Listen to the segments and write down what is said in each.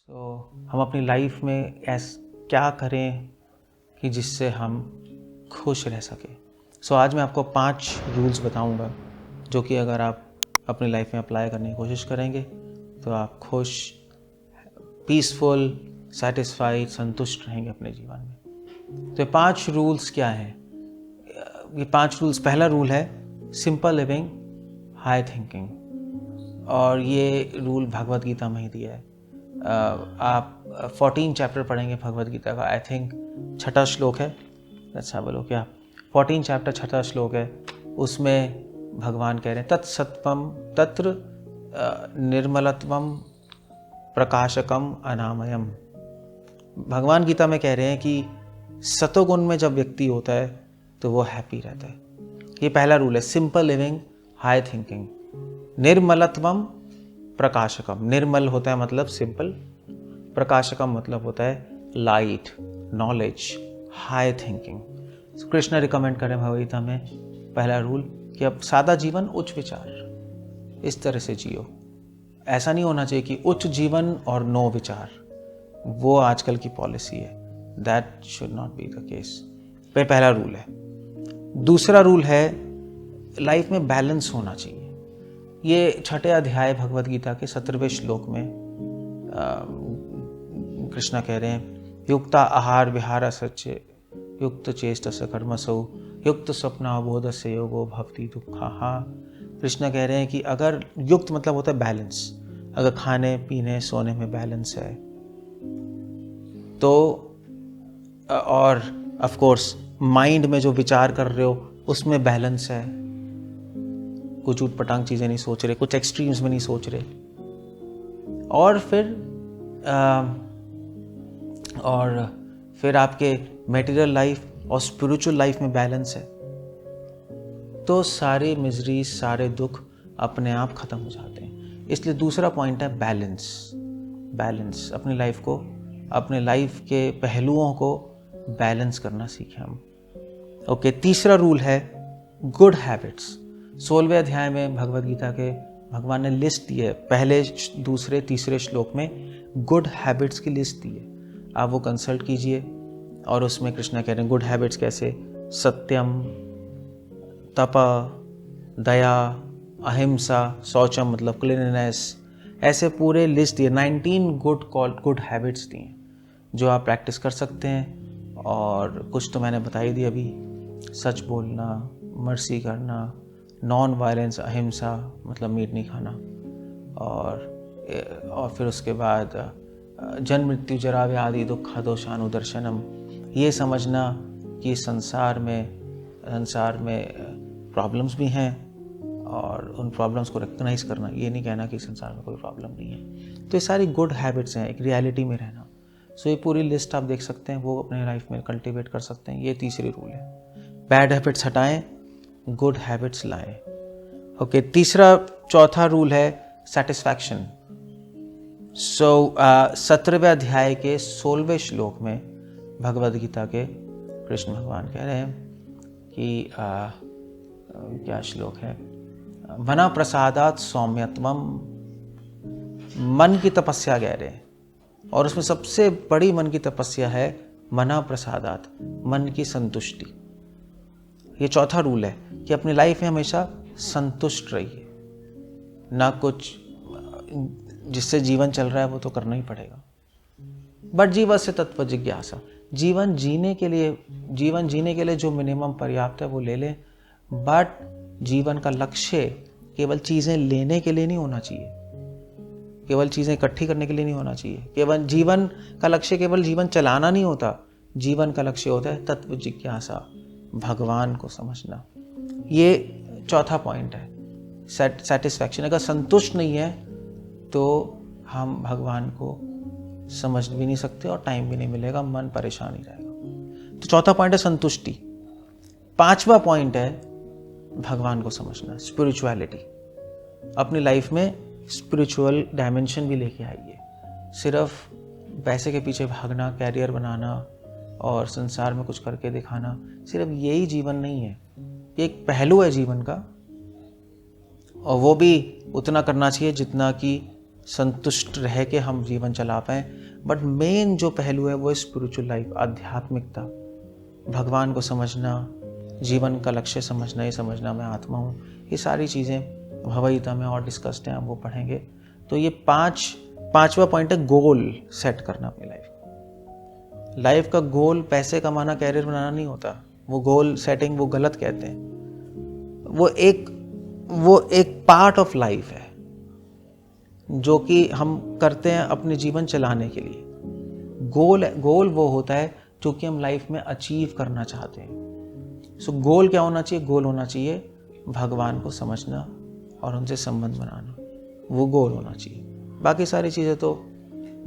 हम अपनी लाइफ में क्या करें कि जिससे हम खुश रह सकें। आज मैं आपको 5 रूल्स बताऊंगा जो कि अगर आप अपनी लाइफ में अप्लाई करने की कोशिश करेंगे तो आप खुश, पीसफुल, सेटिस्फाइड, संतुष्ट रहेंगे अपने जीवन में। तो ये 5 रूल्स क्या हैं? ये 5 रूल्स, पहला रूल है सिंपल लिविंग, हाई थिंकिंग, और ये रूल भगवद गीता में ही दिया है। आप 14 चैप्टर पढ़ेंगे भगवद गीता का, आई थिंक 6ठा श्लोक है। अच्छा बोलो क्या 14 चैप्टर 6ठा श्लोक है। उसमें भगवान कह रहे हैं तत्सत्वम तत्र निर्मलत्वम प्रकाशकम अनामयम। भगवान गीता में कह रहे हैं कि सतोगुण में जब व्यक्ति होता है तो वो हैप्पी रहता है। ये पहला रूल है, सिंपल लिविंग, हाई थिंकिंग। निर्मलत्वम प्रकाशकम, निर्मल होता है मतलब सिंपल, प्रकाशकम मतलब होता है light, knowledge, high thinking. Krishna recommend करें भगवद गीता में पहला रूल कि अब सादा जीवन उच्च विचार, इस तरह से जियो। ऐसा नहीं होना चाहिए कि उच्च जीवन और नो विचार, वो आजकल की पॉलिसी है। That should not be the case. पहला रूल है। दूसरा रूल है लाइफ में बैलेंस होना चाहिए। ये 6ठे अध्याय भगवद गीता के 17वें श्लोक में कृष्णा कह रहे हैं युक्ता आहार विहार सच्चे युक्त चेष्टस कर्मसौ युक्त स्वप्नावबोधस्य योगो भवति दुःखः। कृष्णा कह रहे हैं कि अगर युक्त मतलब होता है बैलेंस, अगर खाने पीने सोने में बैलेंस है तो, और ऑफ कोर्स माइंड में जो विचार कर रहे हो उसमें बैलेंस है, कुछ उटपटांग चीज़ें नहीं सोच रहे, कुछ एक्सट्रीम्स में नहीं सोच रहे, और फिर आपके मटेरियल लाइफ और स्पिरिचुअल लाइफ में बैलेंस है, तो सारे मिजरी, सारे दुख अपने आप खत्म हो जाते हैं। इसलिए दूसरा पॉइंट है बैलेंस। बैलेंस, अपनी लाइफ को, अपने लाइफ के पहलुओं को बैलेंस करना सीखें हम। ओके, तीसरा रूल है गुड हैबिट्स। 16वें अध्याय में भगवद गीता के भगवान ने लिस्ट दी है, पहले दूसरे तीसरे श्लोक में गुड हैबिट्स की लिस्ट दी है। आप वो कंसल्ट कीजिए, और उसमें कृष्णा कह रहे हैं गुड हैबिट्स कैसे, सत्यम, तप, दया, अहिंसा, शौचम मतलब क्लीननेस, ऐसे पूरे लिस्ट दिए। 19 गुड हैबिट्स दिए जो आप प्रैक्टिस कर सकते हैं। और कुछ तो मैंने बता ही दी अभी, सच बोलना, मर्सी करना, नॉन वायलेंस, अहिंसा मतलब मीट नहीं खाना, और फिर उसके बाद जन्म मृत्यु जरा व्याधि दुख दोषानुदर्शनम, ये समझना कि संसार में प्रॉब्लम्स भी हैं और उन प्रॉब्लम्स को रिकग्नाइज करना, ये नहीं कहना कि संसार में कोई प्रॉब्लम नहीं है। तो ये सारी गुड हैबिट्स हैं, एक रियलिटी में रहना। ये पूरी लिस्ट आप देख सकते हैं, वो अपने लाइफ में कल्टिवेट कर सकते हैं। ये तीसरी रूल है, बैड हैबिट्स हटाएं, गुड हैबिट्स लाएं। ओके, चौथा रूल है सेटिस्फैक्शन। 17वें अध्याय के 16वें श्लोक में भगवद गीता के कृष्ण भगवान कह रहे हैं कि क्या श्लोक है, मना प्रसादात सौम्यत्वम, मन की तपस्या कह रहे हैं, और उसमें सबसे बड़ी मन की तपस्या है मना प्रसादात, मन की संतुष्टि। ये चौथा रूल है कि अपनी लाइफ में हमेशा संतुष्ट रहिए। ना कुछ, जिससे जीवन चल रहा है वो तो करना ही पड़ेगा, बट जीवन से तत्व जिज्ञासा, जीवन जीने के लिए जो मिनिमम पर्याप्त है वो ले लें, बट जीवन का लक्ष्य केवल चीज़ें लेने के लिए नहीं होना चाहिए, केवल चीज़ें इकट्ठी करने के लिए नहीं होना चाहिए। केवल जीवन का लक्ष्य केवल जीवन चलाना नहीं होता, जीवन का लक्ष्य होता है तत्व जिज्ञासा, भगवान को समझना। ये चौथा पॉइंट है, सेटिस्फैक्शन। अगर संतुष्ट नहीं है तो हम भगवान को समझ भी नहीं सकते और टाइम भी नहीं मिलेगा, मन परेशान ही रहेगा। तो चौथा पॉइंट है संतुष्टि। 5वां पॉइंट है भगवान को समझना, स्पिरिचुअलिटी। अपनी लाइफ में स्पिरिचुअल डायमेंशन भी लेके आइए। सिर्फ पैसे के पीछे भागना, कैरियर बनाना और संसार में कुछ करके दिखाना, सिर्फ यही जीवन नहीं है। ये एक पहलू है जीवन का, और वो भी उतना करना चाहिए जितना कि संतुष्ट रह के हम जीवन चला पाएँ। बट मेन जो पहलू है वो स्पिरिचुअल लाइफ, आध्यात्मिकता, भगवान को समझना, जीवन का लक्ष्य समझना, ये समझना मैं आत्मा हूँ। ये सारी चीज़ें भगवद गीता में और डिस्कस्ड हैं, आप वो पढ़ेंगे। तो ये पांचवा पॉइंट है गोल सेट करना अपनी लाइफ का गोल पैसे कमाना, कैरियर बनाना नहीं होता। वो गोल सेटिंग वो गलत कहते हैं। वो एक पार्ट ऑफ लाइफ है जो कि हम करते हैं अपने जीवन चलाने के लिए। गोल वो होता है जो कि हम लाइफ में अचीव करना चाहते हैं। सो गोल क्या होना चाहिए? गोल होना चाहिए भगवान को समझना और उनसे संबंध बनाना, वो गोल होना चाहिए। बाकी सारी चीज़ें तो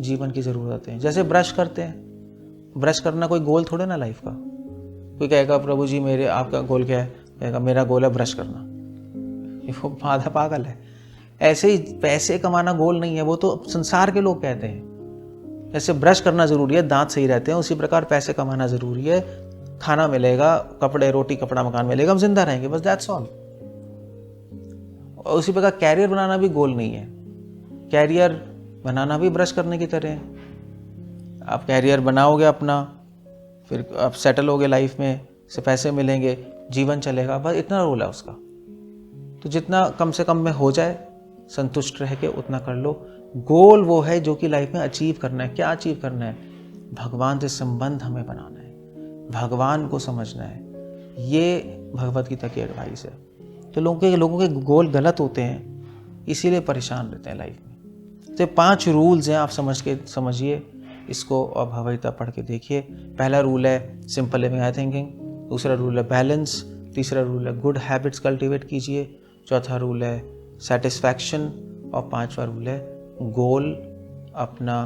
जीवन की ज़रूरत है। जैसे ब्रश करते हैं, ब्रश करना कोई गोल थोड़े ना लाइफ का। कोई कहेगा प्रभु जी मेरे आपका गोल क्या है? कहेगा मेरा गोल है ब्रश करना। वो आधा पागल है। ऐसे ही पैसे कमाना गोल नहीं है, वो तो संसार के लोग कहते हैं। जैसे ब्रश करना ज़रूरी है, दांत सही रहते हैं, उसी प्रकार पैसे कमाना ज़रूरी है। खाना मिलेगा, कपड़े, रोटी, कपड़ा, मकान मिलेगा, हम जिंदा रहेंगे, बस दैट्स ऑल। और उसी प्रकार कैरियर बनाना भी गोल नहीं है। कैरियर बनाना भी ब्रश करने की तरह है। आप कैरियर बनाओगे अपना, फिर आप सेटल होगे लाइफ में, से पैसे मिलेंगे, जीवन चलेगा, बस इतना रोल है उसका। तो जितना कम से कम में हो जाए, संतुष्ट रह के उतना कर लो। गोल वो है जो कि लाइफ में अचीव करना है। क्या अचीव करना है? भगवान से संबंध हमें बनाना है, भगवान को समझना है। ये भगवद गीता की एडवाइस है। तो लोगों के गोल गलत होते हैं, इसीलिए परेशान रहते हैं लाइफ में। तो 5 रूल्स हैं, आप समझिए इसको और भगवद गीता पढ़ के देखिए। पहला रूल है सिंपल लिविंग हाई थिंकिंग, दूसरा रूल है बैलेंस, तीसरा रूल है गुड हैबिट्स कल्टिवेट कीजिए, चौथा रूल है सेटिस्फैक्शन और 5वां रूल है गोल अपना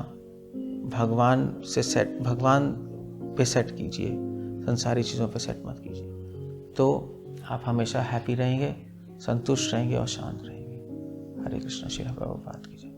भगवान पे सेट कीजिए, संसारी चीज़ों पे सेट मत कीजिए। तो आप हमेशा हैप्पी रहेंगे, संतुष्ट रहेंगे और शांत रहेंगे। हरे कृष्ण। श्रील प्रभुपाद की जय।